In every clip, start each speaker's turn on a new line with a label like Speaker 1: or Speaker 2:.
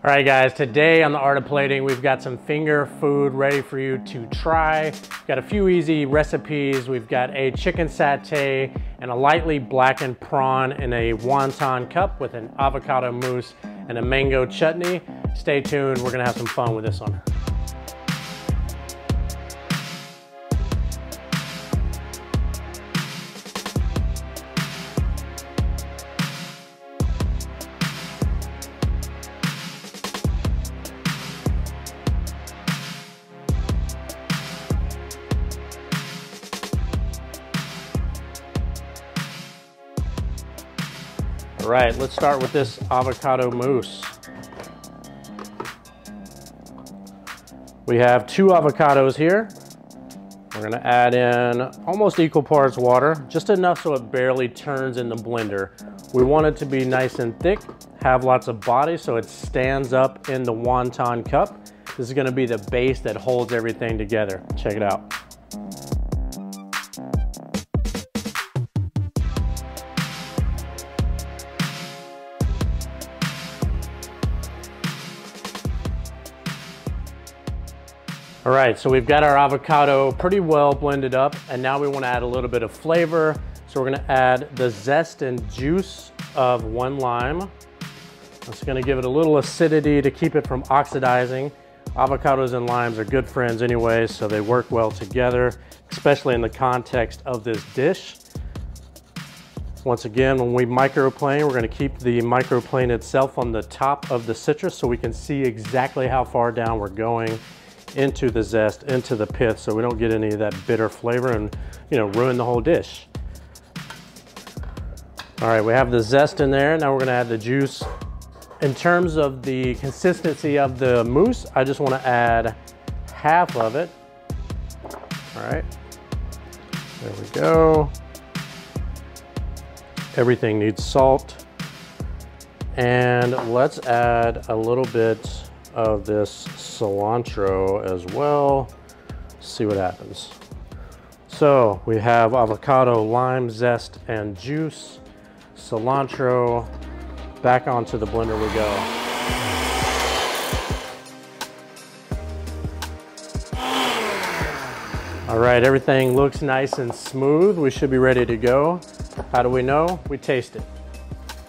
Speaker 1: All right guys, today on The Art of Plating, we've got some finger food ready for you to try. We've got a few easy recipes. We've got a chicken satay and a lightly blackened prawn in a wonton cup with an avocado mousse and a mango chutney. Stay tuned, we're gonna have some fun with this one. All right, let's start with this avocado mousse. We have 2 avocados here. We're gonna add in almost equal parts water, just enough so it barely turns in the blender. We want it to be nice and thick, have lots of body so it stands up in the wonton cup. This is gonna be the base that holds everything together. Check it out. All right, so we've got our avocado pretty well blended up, and now we want to add a little bit of flavor. So we're going to add the zest and juice of 1 lime. That's going to give it a little acidity to keep it from oxidizing. Avocados and limes are good friends anyway, so they work well together, especially in the context of this dish. Once again, when we microplane, we're going to keep the microplane itself on the top of the citrus so we can see exactly how far down we're going into the zest, into the pith, so we don't get any of that bitter flavor and, you know, ruin the whole dish. All right, we have the zest in there. Now we're gonna add the juice. In terms of the consistency of the mousse, I just wanna add half of it. All right, there we go. Everything needs salt. And let's add a little bit of this cilantro as well. See what happens. So we have avocado, lime, zest, and juice. Cilantro. Back onto the blender we go. All right, everything looks nice and smooth. We should be ready to go. How do we know? We taste it.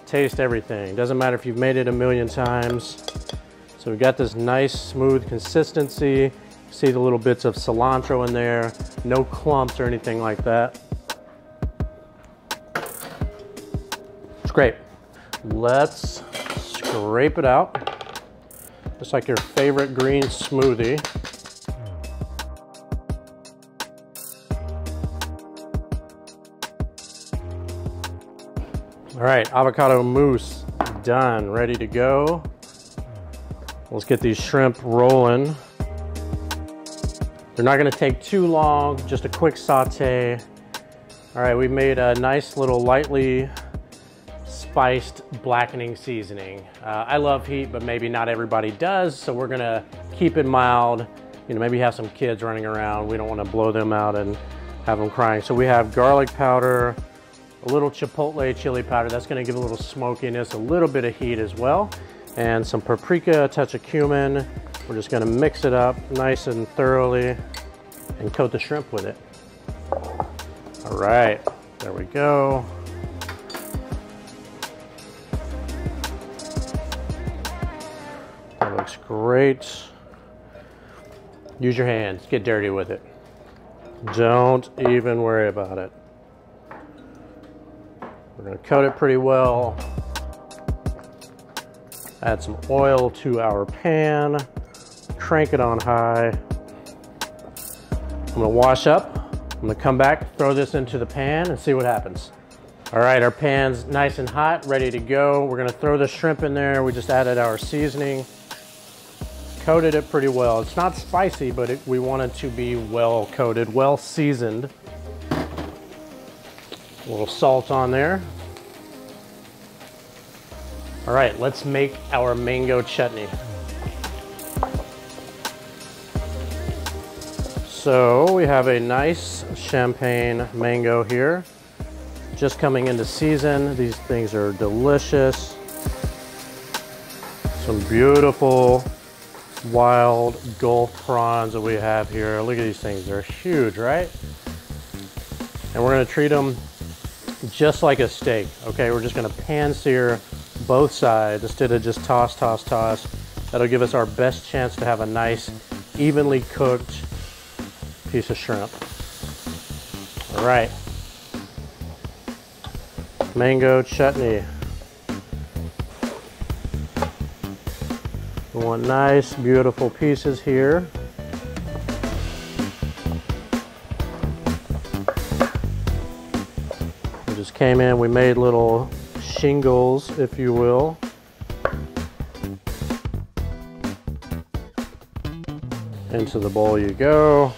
Speaker 1: Taste everything. Doesn't matter if you've made it a million times. So we got this nice smooth consistency. See the little bits of cilantro in there. No clumps or anything like that. It's great. Let's scrape it out. Just like your favorite green smoothie. All right, avocado mousse done, ready to go. Let's get these shrimp rolling. They're not gonna take too long, just a quick saute. All right, we made a nice little lightly spiced blackening seasoning. I love heat, but maybe not everybody does, so we're gonna keep it mild. You know, maybe have some kids running around. We don't wanna blow them out and have them crying. So we have garlic powder, a little chipotle chili powder. That's gonna give a little smokiness, a little bit of heat as well. And some paprika, a touch of cumin. We're just gonna mix it up nice and thoroughly and coat the shrimp with it. All right, there we go. That looks great. Use your hands, get dirty with it. Don't even worry about it. We're gonna coat it pretty well. Add some oil to our pan, crank it on high. I'm gonna wash up. I'm gonna come back, throw this into the pan and see what happens. All right, our pan's nice and hot, ready to go. We're gonna throw the shrimp in there. We just added our seasoning, coated it pretty well. It's not spicy, but we want it to be well coated, well seasoned. A little salt on there. All right, let's make our mango chutney. So we have a nice champagne mango here, just coming into season. These things are delicious. Some beautiful wild Gulf prawns that we have here. Look at these things, they're huge, right? And we're gonna treat them just like a steak, okay? We're just gonna pan sear both sides instead of just toss, toss, toss. That'll give us our best chance to have a nice, evenly cooked piece of shrimp. All right. Mango chutney. We want nice, beautiful pieces here. We just came in, we made little shingles, if you will. Into the bowl you go.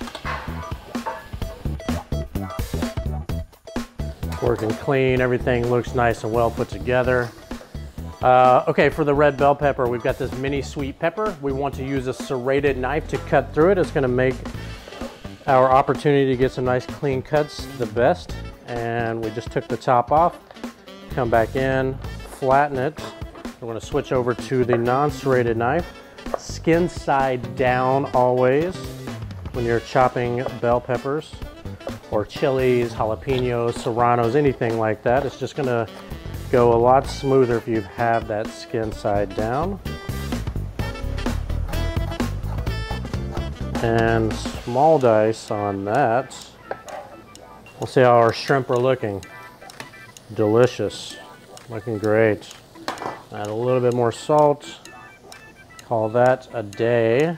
Speaker 1: Working clean, everything looks nice and well put together. Okay, for the red bell pepper, we've got this mini sweet pepper. We want to use a serrated knife to cut through it. It's gonna make our opportunity to get some nice clean cuts the best. And we just took the top off, come back in, flatten it. We're gonna switch over to the non-serrated knife. Skin side down always when you're chopping bell peppers or chilies, jalapenos, serranos, anything like that. It's just gonna go a lot smoother if you have that skin side down. And small dice on that. We'll see how our shrimp are looking. Delicious, looking great. Add a little bit more salt. Call that a day.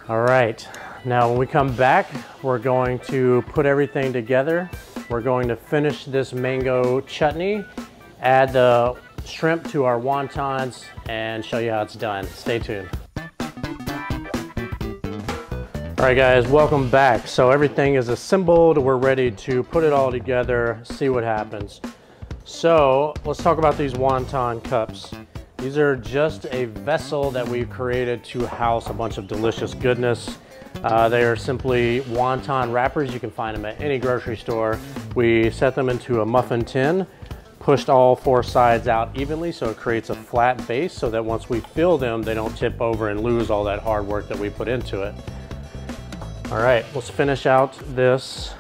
Speaker 1: All right, now when we come back, we're going to put everything together. We're going to finish this mango chutney, add the shrimp to our wontons, and show you how it's done. Stay tuned. All right guys, welcome back. So everything is assembled. We're ready to put it all together, see what happens. So let's talk about these wonton cups. These are just a vessel that we've created to house a bunch of delicious goodness. They are simply wonton wrappers. You can find them at any grocery store. We set them into a muffin tin, pushed all four sides out evenly so it creates a flat base so that once we fill them, they don't tip over and lose all that hard work that we put into it. All right, let's finish out this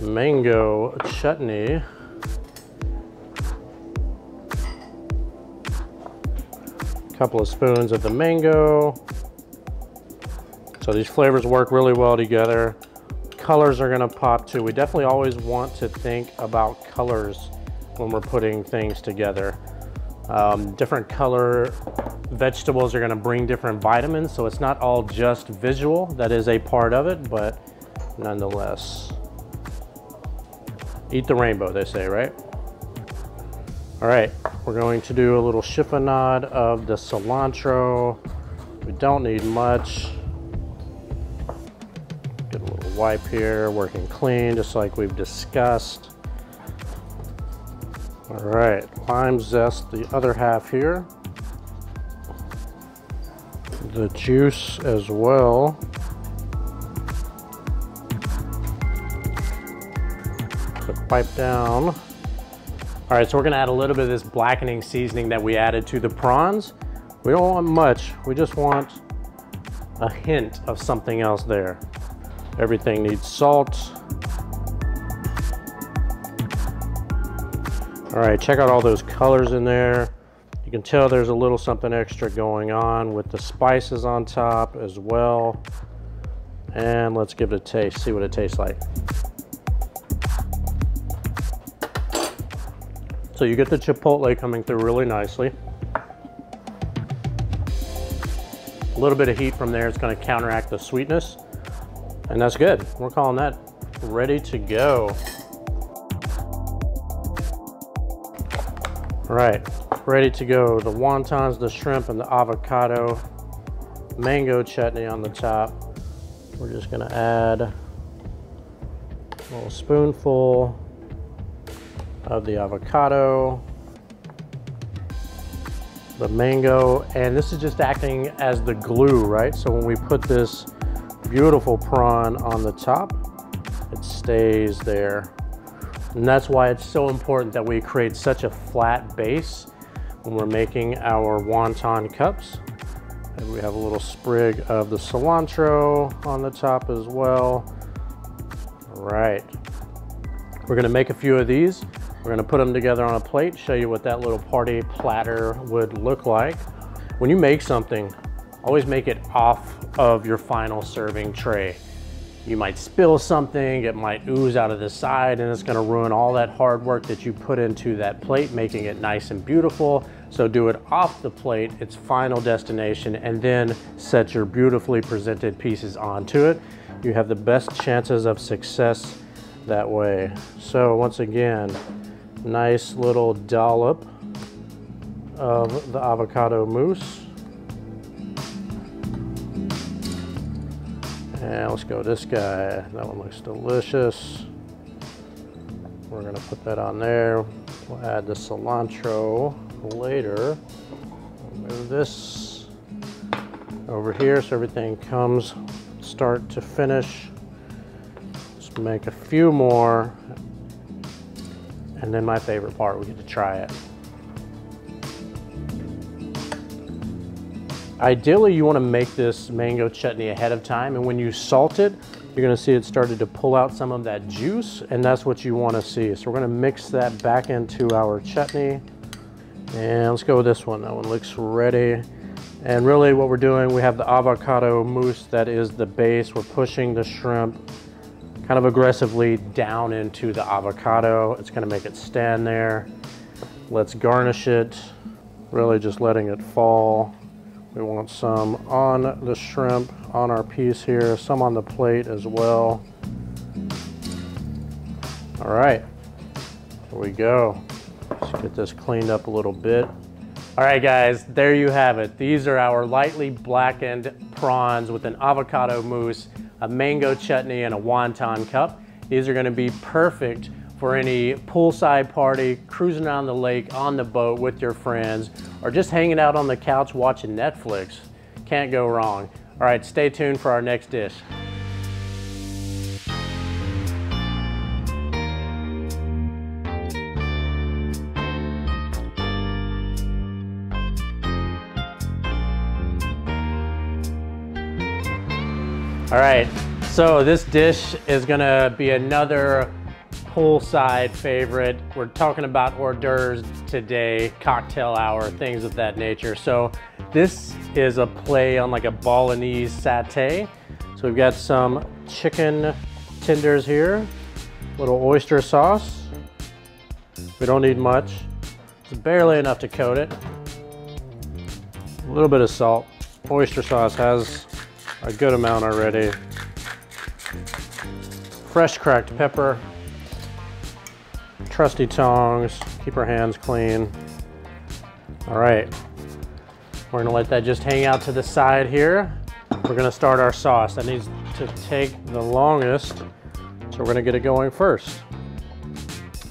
Speaker 1: mango chutney. Couple of spoons of the mango. So these flavors work really well together. Colors are gonna pop too. We definitely always want to think about colors when we're putting things together. Different color vegetables are gonna bring different vitamins, so it's not all just visual. That is a part of it, but nonetheless. Eat the rainbow, they say, right? All right, we're going to do a little chiffonade of the cilantro. We don't need much. Get a little wipe here, working clean, just like we've discussed. All right, lime zest, the other half here. The juice as well. So wipe down. All right, so we're gonna add a little bit of this blackening seasoning that we added to the prawns. We don't want much, we just want a hint of something else there. Everything needs salt. All right, check out all those colors in there. You can tell there's a little something extra going on with the spices on top as well. And let's give it a taste, see what it tastes like. So you get the chipotle coming through really nicely. A little bit of heat from there, it's gonna counteract the sweetness. And that's good. We're calling that ready to go. All right, ready to go. The wontons, the shrimp, and the avocado. Mango chutney on the top. We're just gonna add a little spoonful of the avocado, the mango, and this is just acting as the glue, right? So when we put this beautiful prawn on the top, it stays there. And that's why it's so important that we create such a flat base when we're making our wonton cups. And we have a little sprig of the cilantro on the top as well. All right. We're gonna make a few of these. We're gonna put them together on a plate, show you what that little party platter would look like. When you make something, always make it off of your final serving tray. You might spill something, it might ooze out of the side, and it's gonna ruin all that hard work that you put into that plate, making it nice and beautiful. So do it off the plate, its final destination, and then set your beautifully presented pieces onto it. You have the best chances of success that way. So once again, nice little dollop of the avocado mousse. And let's go this guy. That one looks delicious. We're gonna put that on there. We'll add the cilantro later. We'll move this over here so everything comes start to finish. Just make a few more. And then my favorite part, we get to try it. Ideally, you want to make this mango chutney ahead of time, and when you salt it, you're going to see it started to pull out some of that juice, and that's what you want to see. So we're going to mix that back into our chutney. And let's go with this one. That one looks ready. And really what we're doing, we have the avocado mousse that is the base. We're pushing the shrimp kind of aggressively down into the avocado. It's gonna make it stand there. Let's garnish it, really just letting it fall. We want some on the shrimp, on our piece here, some on the plate as well. All right, here we go. Let's get this cleaned up a little bit. All right, guys, there you have it. These are our lightly blackened prawns with an avocado mousse, a mango chutney, and a wonton cup. These are gonna be perfect for any poolside party, cruising down the lake, on the boat with your friends, or just hanging out on the couch watching Netflix. Can't go wrong. All right, stay tuned for our next dish. All right, so this dish is gonna be another poolside favorite. We're talking about hors d'oeuvres today, cocktail hour, things of that nature. So this is a play on like a Bolognese satay. So we've got some chicken tenders here, little oyster sauce. We don't need much. It's barely enough to coat it. A little bit of salt. Oyster sauce has a good amount already. Fresh cracked pepper. Trusty tongs, keep our hands clean. All right, we're gonna let that just hang out to the side here. We're gonna start our sauce. That needs to take the longest, so we're gonna get it going first.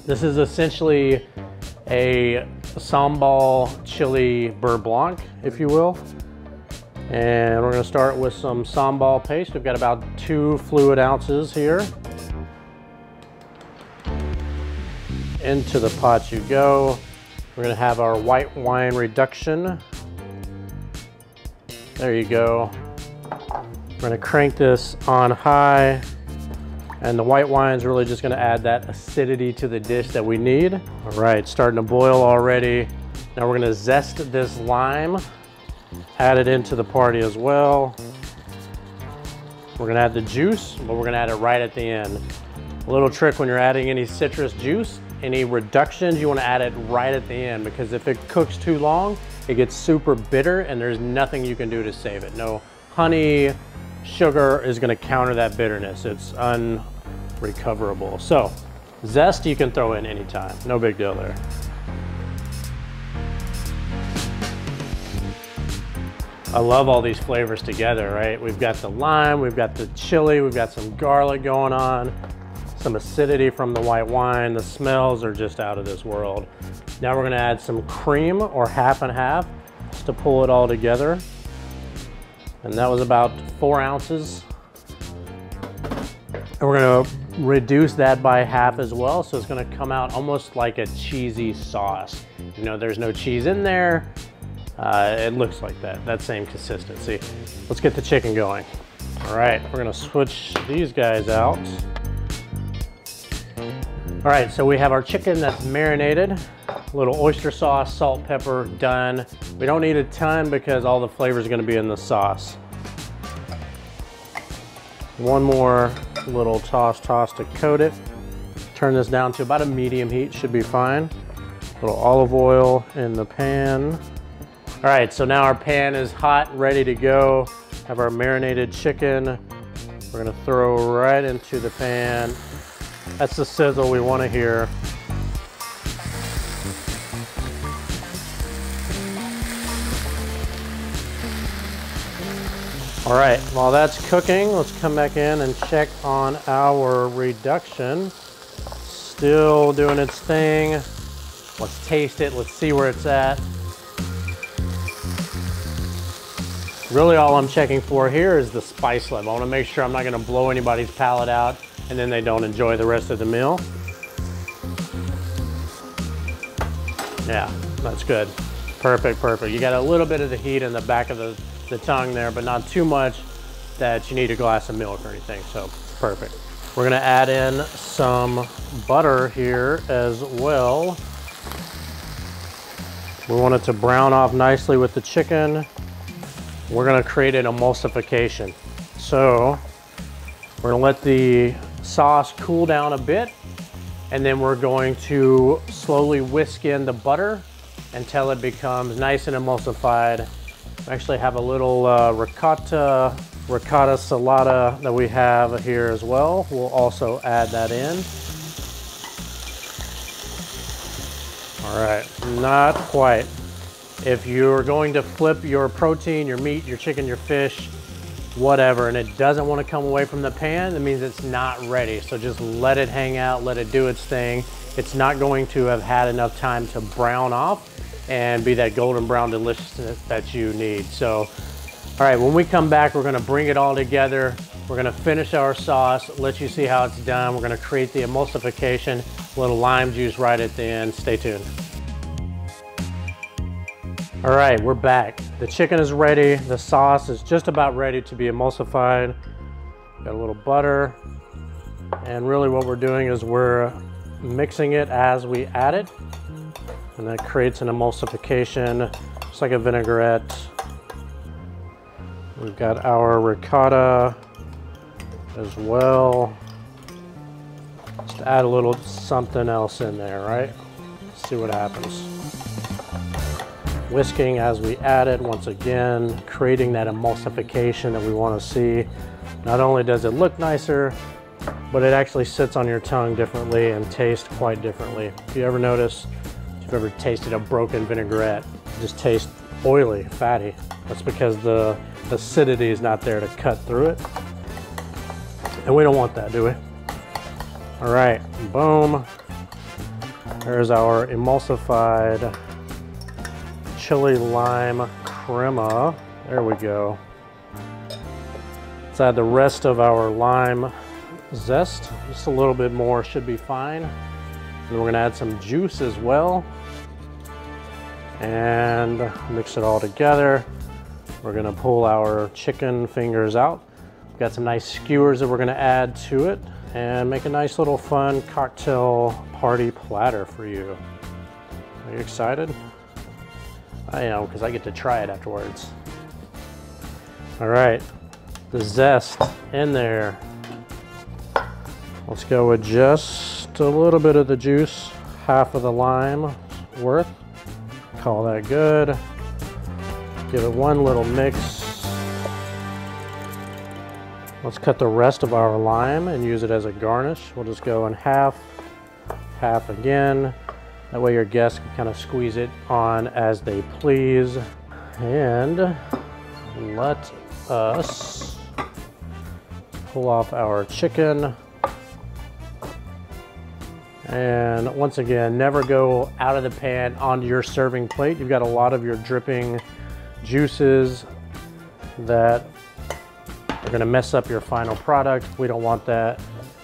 Speaker 1: This is essentially a sambal chili beurre blanc, if you will. And we're gonna start with some sambal paste. We've got about 2 fluid ounces here. Into the pot you go. We're gonna have our white wine reduction. There you go. We're gonna crank this on high, and the white wine's really just gonna add that acidity to the dish that we need. All right, starting to boil already. Now we're gonna zest this lime, add it into the party as well. We're gonna add the juice, but we're gonna add it right at the end. A little trick when you're adding any citrus juice, any reductions, you want to add it right at the end, because if it cooks too long, it gets super bitter and there's nothing you can do to save it. No honey, sugar is going to counter that bitterness. It's unrecoverable. So zest you can throw in anytime. No big deal there. I love all these flavors together, right? We've got the lime, we've got the chili, we've got some garlic going on. Some acidity from the white wine. The smells are just out of this world. Now we're gonna add some cream, or half and half, just to pull it all together. And that was about 4 ounces. And we're gonna reduce that by half as well, so it's gonna come out almost like a cheesy sauce. You know, there's no cheese in there. It looks like that same consistency. Let's get the chicken going. All right, we're gonna switch these guys out. All right, so we have our chicken that's marinated. A little oyster sauce, salt, pepper, done. We don't need a ton because all the flavor is gonna be in the sauce. One more little toss to coat it. Turn this down to about a medium heat, should be fine. A little olive oil in the pan. All right, so now our pan is hot, ready to go. Have our marinated chicken. We're gonna throw right into the pan. That's the sizzle we wanna hear. All right, while that's cooking, let's come back in and check on our reduction. Still doing its thing. Let's taste it, let's see where it's at. Really all I'm checking for here is the spice level. I wanna make sure I'm not gonna blow anybody's palate out and then they don't enjoy the rest of the meal. Yeah, that's good. Perfect, perfect. You got a little bit of the heat in the back of the tongue there, but not too much that you need a glass of milk or anything, so perfect. We're gonna add in some butter here as well. We want it to brown off nicely with the chicken. We're gonna create an emulsification. So we're gonna let the sauce cool down a bit, and then we're going to slowly whisk in the butter until it becomes nice and emulsified. We actually have a little ricotta salata that we have here as well. We'll also add that in. All right, not quite. If you're going to flip your protein, your meat, your chicken, your fish, whatever, and it doesn't want to come away from the pan, that means it's not ready. So just let it hang out, let it do its thing. It's not going to have had enough time to brown off and be that golden brown deliciousness that you need. So, all right, when we come back, we're gonna bring it all together. We're gonna finish our sauce, let you see how it's done. We're gonna create the emulsification, a little lime juice right at the end. Stay tuned. All right, we're back. The chicken is ready. The sauce is just about ready to be emulsified. Got a little butter. And really what we're doing is we're mixing it as we add it. And that creates an emulsification, just like a vinaigrette. We've got our ricotta as well. Just add a little something else in there, right? See what happens. Whisking as we add it, once again, creating that emulsification that we want to see. Not only does it look nicer, but it actually sits on your tongue differently and tastes quite differently. If you ever notice, if you've ever tasted a broken vinaigrette, it just tastes oily, fatty. That's because the acidity is not there to cut through it. And we don't want that, do we? All right, boom. There's our emulsified chili lime crema. There we go. Let's add the rest of our lime zest. Just a little bit more should be fine. And we're gonna add some juice as well. And mix it all together. We're gonna pull our chicken fingers out. We've got some nice skewers that we're gonna add to it and make a nice little fun cocktail party platter for you. Are you excited? I am, because I get to try it afterwards. All right, the zest in there. Let's go with just a little bit of the juice, half of the lime worth. Call that good. Give it one little mix. Let's cut the rest of our lime and use it as a garnish. We'll just go in half, half again. That way your guests can kind of squeeze it on as they please. And let us pull off our chicken. And once again, never go out of the pan onto your serving plate. You've got a lot of your dripping juices that are gonna mess up your final product. We don't want that.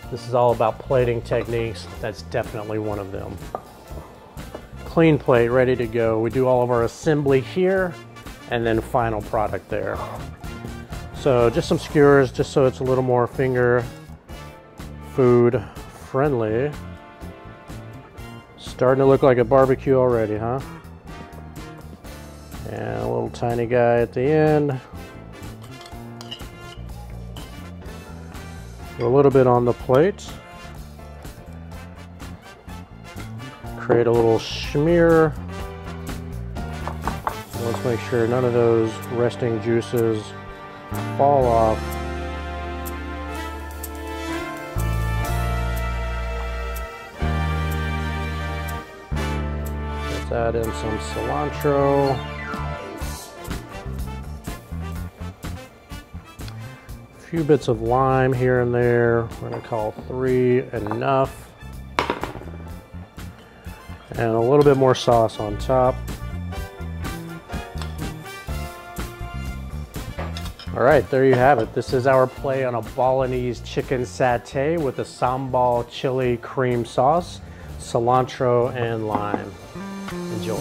Speaker 1: This is all about plating techniques. That's definitely one of them. clean plate ready to go. We do all of our assembly here and then final product there. So just some skewers, just so it's a little more finger food friendly. Starting to look like a barbecue already, huh? And a little tiny guy at the end. A little bit on the plate. Create a little smear. Let's make sure none of those resting juices fall off. Let's add in some cilantro. A few bits of lime here and there. We're gonna call 3 enough. And a little bit more sauce on top. All right, there you have it. This is our play on a Balinese chicken satay with a sambal chili cream sauce, cilantro, and lime. Enjoy.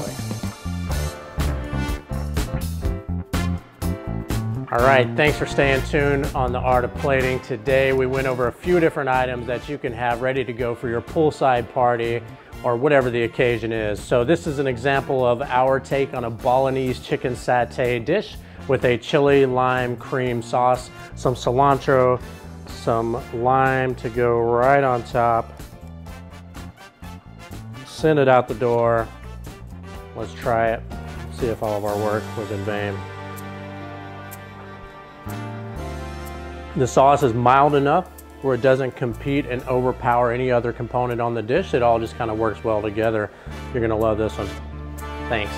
Speaker 1: All right, thanks for staying tuned on The Art of Plating. Today we went over a few different items that you can have ready to go for your poolside party or whatever the occasion is. So this is an example of our take on a Balinese chicken satay dish with a chili lime cream sauce, some cilantro, some lime to go right on top. Send it out the door. Let's try it, see if all of our work was in vain. The sauce is mild enough where it doesn't compete and overpower any other component on the dish. It all just kind of works well together. You're gonna love this one. Thanks.